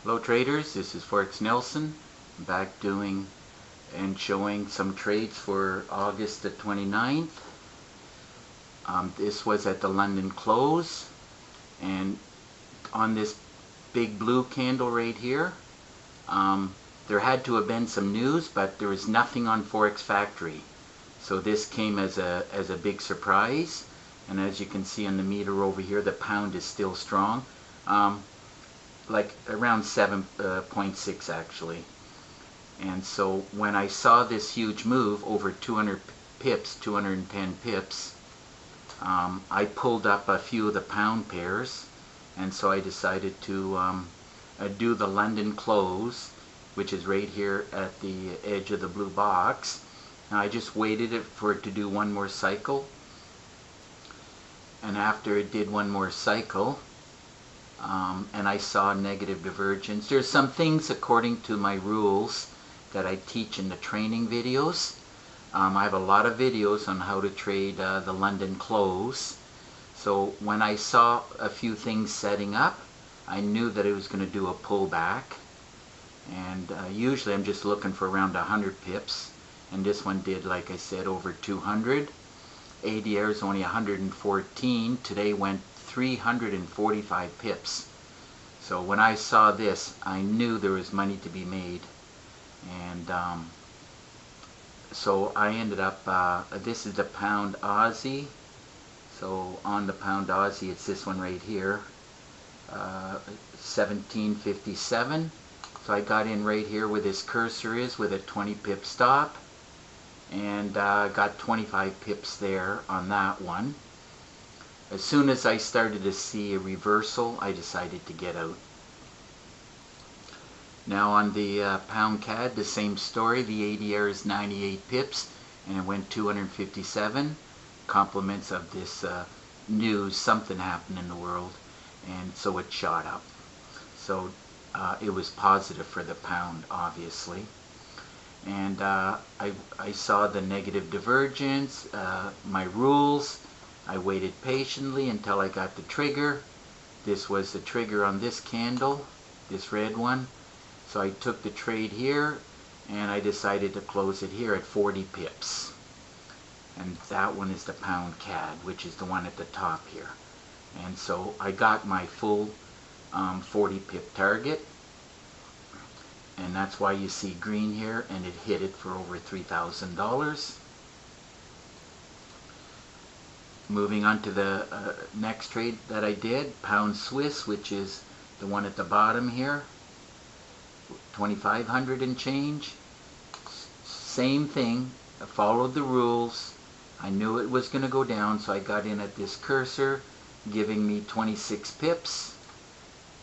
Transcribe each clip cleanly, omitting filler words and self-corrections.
Hello traders, this is Forex Nelson. I'm back doing and showing some trades for August the 29th. This was at the London close, and on this big blue candle right here, there had to have been some news, but there was nothing on Forex Factory. So this came as a big surprise, and as you can see on the meter over here, the pound is still strong. Like around 7.6 actually. And so when I saw this huge move over 200 pips, 210 pips, I pulled up a few of the pound pairs, and so I decided to do the London close, which is right here at the edge of the blue box. Now I just waited for it to do one more cycle, and after it did one more cycle, and I saw negative divergence. There's some things according to my rules that I teach in the training videos. I have a lot of videos on how to trade the London close. So when I saw a few things setting up, I knew that it was going to do a pullback. And usually I'm just looking for around 100 pips. And this one did, like I said, over 200. ADR is only 114. Today went 345 pips. So when I saw this, I knew there was money to be made, and so I ended up, this is the pound Aussie. So on the pound Aussie, it's this one right here, 1757. So I got in right here where this cursor is with a 20 pip stop, and got 25 pips there on that one. As soon as I started to see a reversal, I decided to get out. Now on the pound CAD, the same story. The ADR is 98 pips, and it went 257. Compliments of this news, something happened in the world, and so it shot up. So it was positive for the pound, obviously. And I saw the negative divergence, my rules. I waited patiently until I got the trigger. This was the trigger on this candle, this red one. So I took the trade here, and I decided to close it here at 40 pips. And that one is the pound CAD, which is the one at the top here. And so I got my full 40 pip target. And that's why you see green here, and it hit it for over $3,000. Moving on to the next trade that I did, pound Swiss, which is the one at the bottom here, 2,500 and change. Same thing, I followed the rules. I knew it was going to go down, so I got in at this cursor, giving me 26 pips.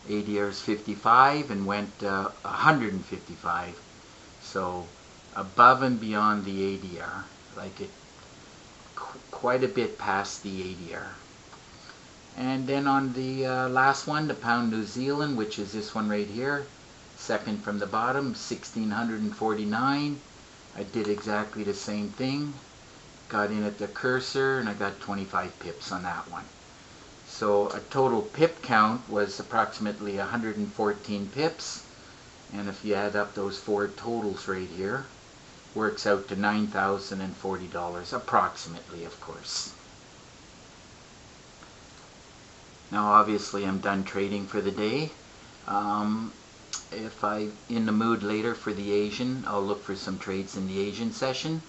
ADR is 55 and went 155. So above and beyond the ADR, like it quite a bit past the ADR. And then on the last one, the pound New Zealand, which is this one right here, second from the bottom, 1,649. I did exactly the same thing. Got in at the cursor, and I got 25 pips on that one. So a total pip count was approximately 114 pips. And if you add up those four totals right here, works out to $9,040 approximately, of course. Now obviously I'm done trading for the day. If I'm in the mood later for the Asian, I'll look for some trades in the Asian session,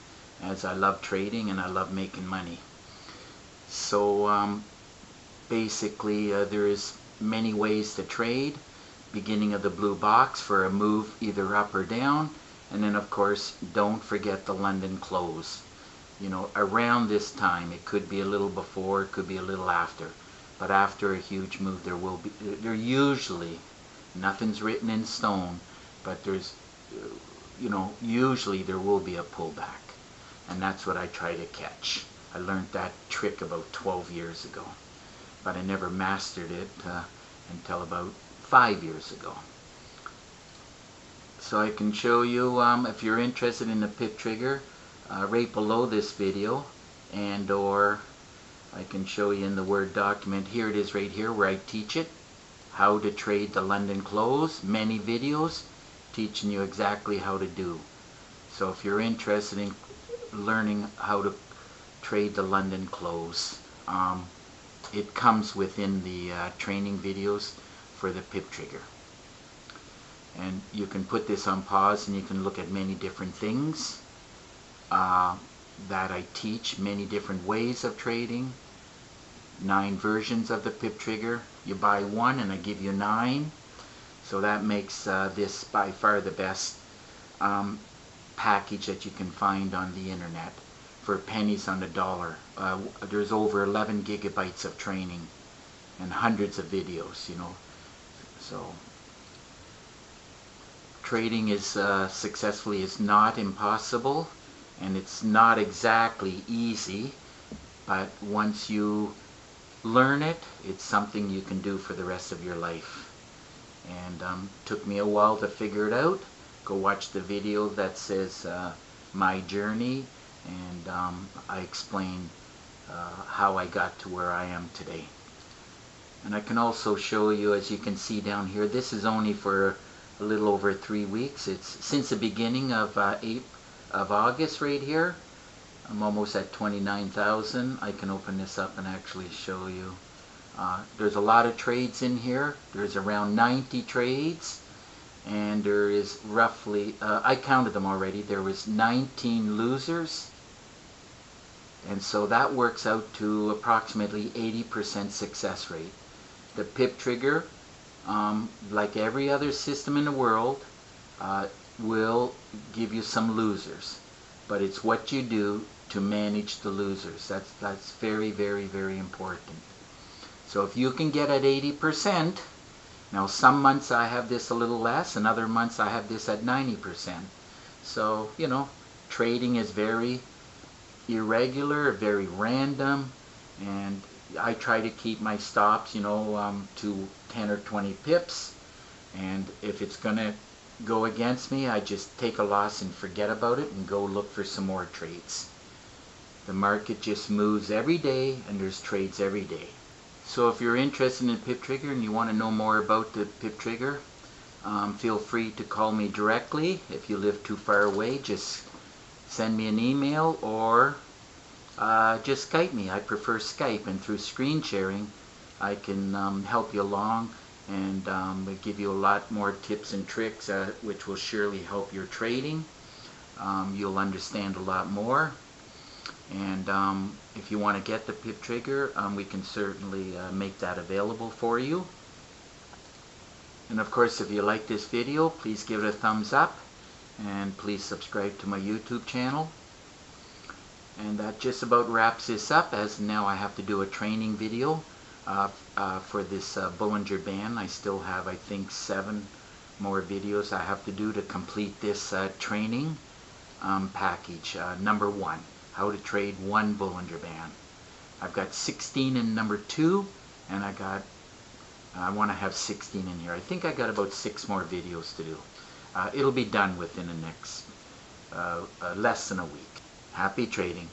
as I love trading and I love making money. So basically there is many ways to trade. Beginning of the blue box for a move either up or down. And then of course, don't forget the London close. You know, around this time, it could be a little before, it could be a little after. But after a huge move, there usually, nothing's written in stone, but there's, you know, usually there will be a pullback. And that's what I try to catch. I learned that trick about 12 years ago. But I never mastered it until about 5 years ago. So I can show you, if you're interested in the pip trigger, right below this video, and or I can show you in the Word document. Here it is right here where I teach it. how to trade the London close, many videos teaching you exactly how to do. So if you're interested in learning how to trade the London close, it comes within the training videos for the PIP trigger. And you can put this on pause and you can look at many different things that I teach, many different ways of trading, 9 versions of the PIP trigger. You buy one and I give you 9. So that makes this by far the best package that you can find on the internet for pennies on the dollar. There's over 11 gigabytes of training and hundreds of videos, you know. So trading is successfully is not impossible, and it's not exactly easy, but once you learn it, it's something you can do for the rest of your life. And took me a while to figure it out. Go watch the video that says my journey, and I explain how I got to where I am today. And I can also show you, as you can see down here, this is only for a little over 3 weeks. It's since the beginning of August right here. I'm almost at 29,000. I can open this up and actually show you. There's a lot of trades in here. There's around 90 trades, and there is roughly, I counted them already, there was 19 losers, and so that works out to approximately 80% success rate. The PIP trigger, like every other system in the world, will give you some losers, but it's what you do to manage the losers. That's very, very, very important. So if you can get at 80%, now some months I have this a little less, and other months I have this at 90%. So, you know, trading is very irregular, very random, and I try to keep my stops, you know, to 10 or 20 pips, and if it's going to go against me, I just take a loss and forget about it and go look for some more trades. The market just moves every day, and there's trades every day. So if you're interested in PIP trigger and you want to know more about the PIP trigger, feel free to call me directly. If you live too far away, just send me an email, or just Skype me. I prefer Skype, and through screen sharing I can help you along and give you a lot more tips and tricks which will surely help your trading. You'll understand a lot more. And if you want to get the PIP trigger, we can certainly make that available for you. And of course, if you like this video, please give it a thumbs up, and please subscribe to my YouTube channel. And that just about wraps this up, as now I have to do a training video for this Bollinger Band. I still have, I think, 7 more videos I have to do to complete this training package. Number 1. How to trade 1 Bollinger Band. I've got 16 in number 2, and I want to have 16 in here. I think I got about 6 more videos to do. It'll be done within the next less than a week. Happy trading.